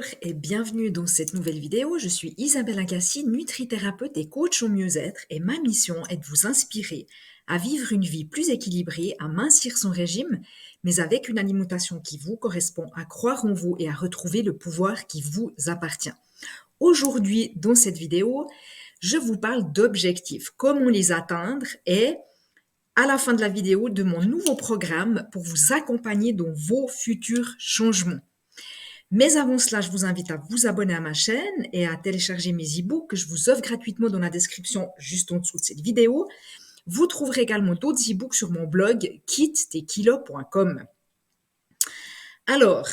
Bonjour et bienvenue dans cette nouvelle vidéo. Je suis Isabelle Agassi, nutrithérapeute et coach au mieux-être et ma mission est de vous inspirer à vivre une vie plus équilibrée, à mincir son régime, mais avec une alimentation qui vous correspond, à croire en vous et à retrouver le pouvoir qui vous appartient. Aujourd'hui, dans cette vidéo, je vous parle d'objectifs, comment les atteindre et à la fin de la vidéo de mon nouveau programme pour vous accompagner dans vos futurs changements. Mais avant cela, je vous invite à vous abonner à ma chaîne et à télécharger mes e-books que je vous offre gratuitement dans la description juste en dessous de cette vidéo. Vous trouverez également d'autres e-books sur mon blog quitte-tes-kilos.com. Alors,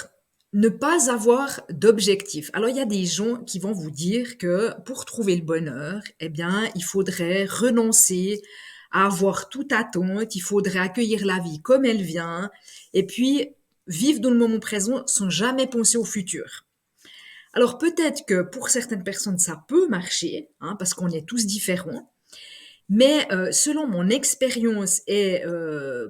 ne pas avoir d'objectif. Alors, il y a des gens qui vont vous dire que pour trouver le bonheur, eh bien, il faudrait renoncer à avoir toute attente, il faudrait accueillir la vie comme elle vient, et puis vivre dans le moment présent sans jamais penser au futur. Alors peut-être que pour certaines personnes, ça peut marcher, hein, parce qu'on est tous différents. Mais selon mon expérience et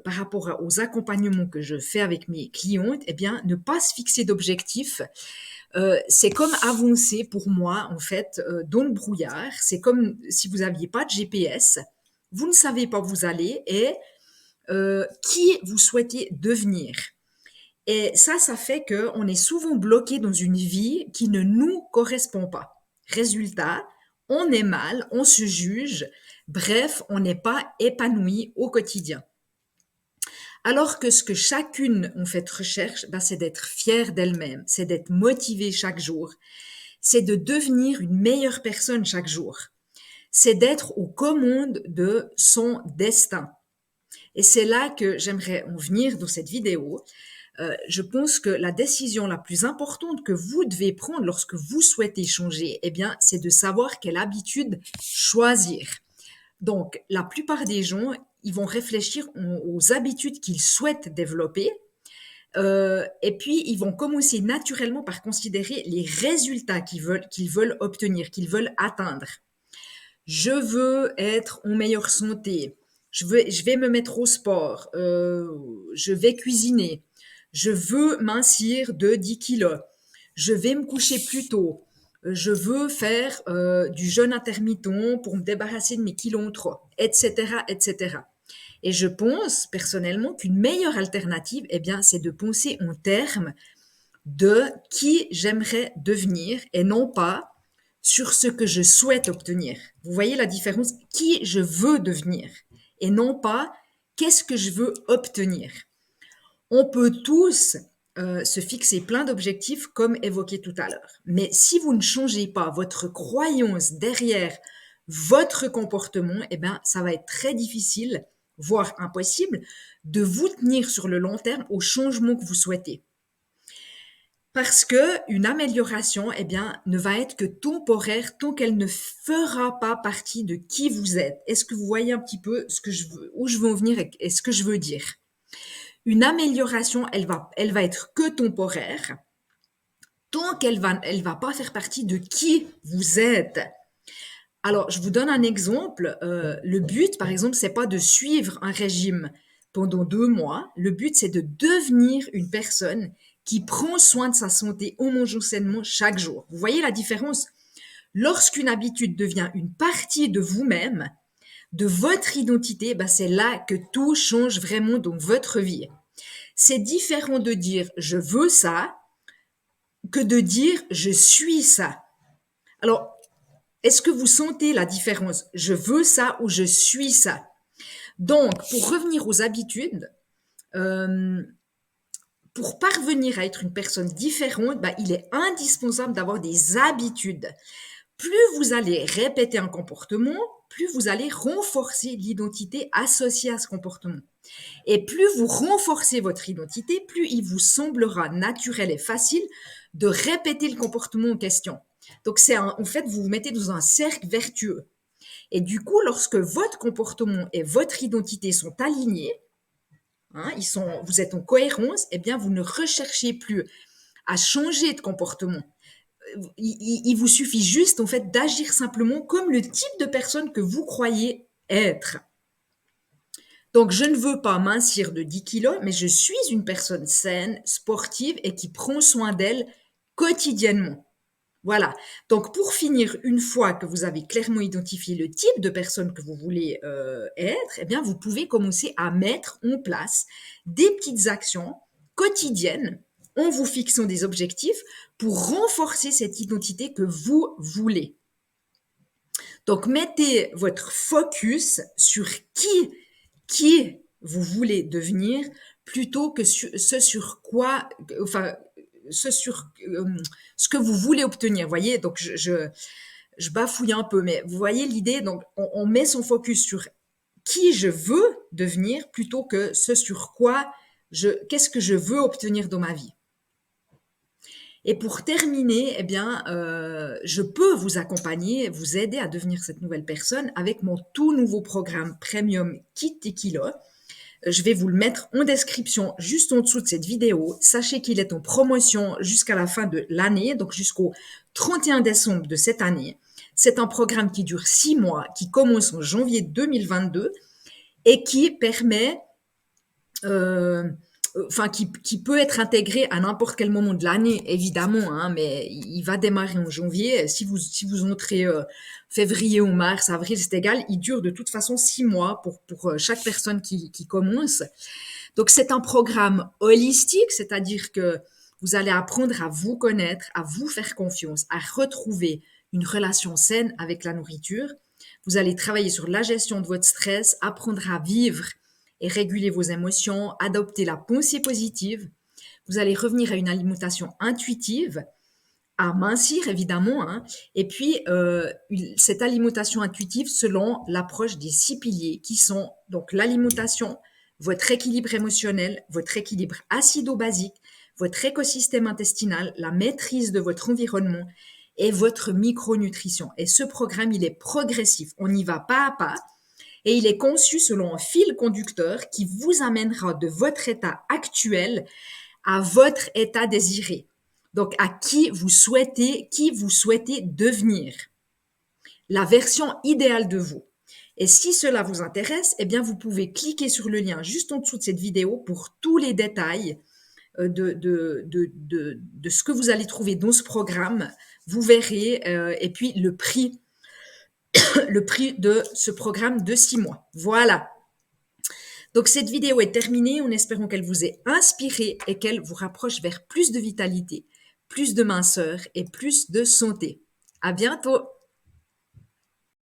par rapport aux accompagnements que je fais avec mes clientes, eh bien, ne pas se fixer d'objectifs, c'est comme avancer pour moi, en fait, dans le brouillard. C'est comme si vous n'aviez pas de GPS, vous ne savez pas où vous allez et qui vous souhaitez devenir. Et ça fait qu'on est souvent bloqué dans une vie qui ne nous correspond pas. Résultat, on est mal, on se juge, bref, on n'est pas épanoui au quotidien. Alors que ce que chacune, en fait, recherche, c'est d'être fière d'elle-même, c'est d'être motivée chaque jour, c'est de devenir une meilleure personne chaque jour, c'est d'être aux commandes de son destin. Et c'est là que j'aimerais en venir dans cette vidéo. Je pense que la décision la plus importante que vous devez prendre lorsque vous souhaitez changer, eh bien, c'est de savoir quelle habitude choisir. Donc, la plupart des gens, ils vont réfléchir aux habitudes qu'ils souhaitent développer, et puis ils vont commencer naturellement par considérer les résultats qu'ils veulent obtenir, qu'ils veulent atteindre. Je veux être en meilleure santé. Je vais me mettre au sport. Je vais cuisiner. Je veux mincir de 10 kilos. Je vais me coucher plus tôt. Je veux faire du jeûne intermittent pour me débarrasser de mes kilos en trop, etc., etc. Et je pense personnellement qu'une meilleure alternative, eh bien, c'est de penser en termes de qui j'aimerais devenir et non pas sur ce que je souhaite obtenir. Vous voyez la différence? Qui je veux devenir et non pas qu'est-ce que je veux obtenir. On peut tous se fixer plein d'objectifs comme évoqué tout à l'heure. Mais si vous ne changez pas votre croyance derrière votre comportement, eh bien, ça va être très difficile, voire impossible, de vous tenir sur le long terme au changement que vous souhaitez. Parce que une amélioration, eh bien, ne va être que temporaire tant qu'elle ne fera pas partie de qui vous êtes. Est-ce que vous voyez un petit peu où je veux en venir et ce que je veux dire? Une amélioration, elle va être que temporaire tant qu'elle va pas faire partie de qui vous êtes. Alors, je vous donne un exemple. Le but, par exemple, c'est pas de suivre un régime pendant 2 mois. Le but, c'est de devenir une personne qui prend soin de sa santé en mangeant sainement chaque jour. Vous voyez la différence? Lorsqu'une habitude devient une partie de vous-même, de votre identité, c'est là que tout change vraiment dans votre vie. C'est différent de dire je veux ça que de dire je suis ça. Alors, est-ce que vous sentez la différence? Je veux ça ou je suis ça. Donc, pour revenir aux habitudes, pour parvenir à être une personne différente, il est indispensable d'avoir des habitudes. Plus vous allez répéter un comportement, plus vous allez renforcer l'identité associée à ce comportement. Et plus vous renforcez votre identité, plus il vous semblera naturel et facile de répéter le comportement en question. Donc, en fait, vous vous mettez dans un cercle vertueux. Et du coup, lorsque votre comportement et votre identité sont alignés, vous êtes en cohérence, eh bien, vous ne recherchez plus à changer de comportement. Il vous suffit juste, en fait, d'agir simplement comme le type de personne que vous croyez être. Donc, je ne veux pas mincir de 10 kilos, mais je suis une personne saine, sportive et qui prend soin d'elle quotidiennement. Voilà. Donc, pour finir, une fois que vous avez clairement identifié le type de personne que vous voulez être, eh bien, vous pouvez commencer à mettre en place des petites actions quotidiennes en vous fixant des objectifs pour renforcer cette identité que vous voulez. Donc, mettez votre focus sur qui vous voulez devenir plutôt que ce sur quoi, enfin, ce sur ce que vous voulez obtenir. Vous voyez, donc je bafouille un peu, mais vous voyez l'idée. Donc, on met son focus sur qui je veux devenir plutôt que ce sur quoi qu'est-ce que je veux obtenir dans ma vie. Et pour terminer, eh bien, je peux vous accompagner, vous aider à devenir cette nouvelle personne avec mon tout nouveau programme Premium Kit Tequila. Je vais vous le mettre en description juste en dessous de cette vidéo. Sachez qu'il est en promotion jusqu'à la fin de l'année, donc jusqu'au 31 décembre de cette année. C'est un programme qui dure 6 mois, qui commence en janvier 2022 et qui permet qui peut être intégré à n'importe quel moment de l'année, évidemment, hein, mais il va démarrer en janvier. Si vous entrez février ou mars, avril, c'est égal. Il dure de toute façon 6 mois pour chaque personne qui commence. Donc, c'est un programme holistique, c'est-à-dire que vous allez apprendre à vous connaître, à vous faire confiance, à retrouver une relation saine avec la nourriture. Vous allez travailler sur la gestion de votre stress, apprendre à vivre et réguler vos émotions, adopter la pensée positive. Vous allez revenir à une alimentation intuitive, à mincir évidemment, hein, et puis cette alimentation intuitive selon l'approche des 6 piliers qui sont donc l'alimentation, votre équilibre émotionnel, votre équilibre acido-basique, votre écosystème intestinal, la maîtrise de votre environnement et votre micronutrition. Et ce programme, il est progressif, on y va pas à pas. Et il est conçu selon un fil conducteur qui vous amènera de votre état actuel à votre état désiré. Donc, à qui vous souhaitez devenir. La version idéale de vous. Et si cela vous intéresse, eh bien, vous pouvez cliquer sur le lien juste en dessous de cette vidéo pour tous les détails de ce que vous allez trouver dans ce programme. Vous verrez, et puis le prix de ce programme de 6 mois. Voilà. Donc, cette vidéo est terminée en espérant qu'elle vous ait inspiré et qu'elle vous rapproche vers plus de vitalité, plus de minceur et plus de santé. À bientôt!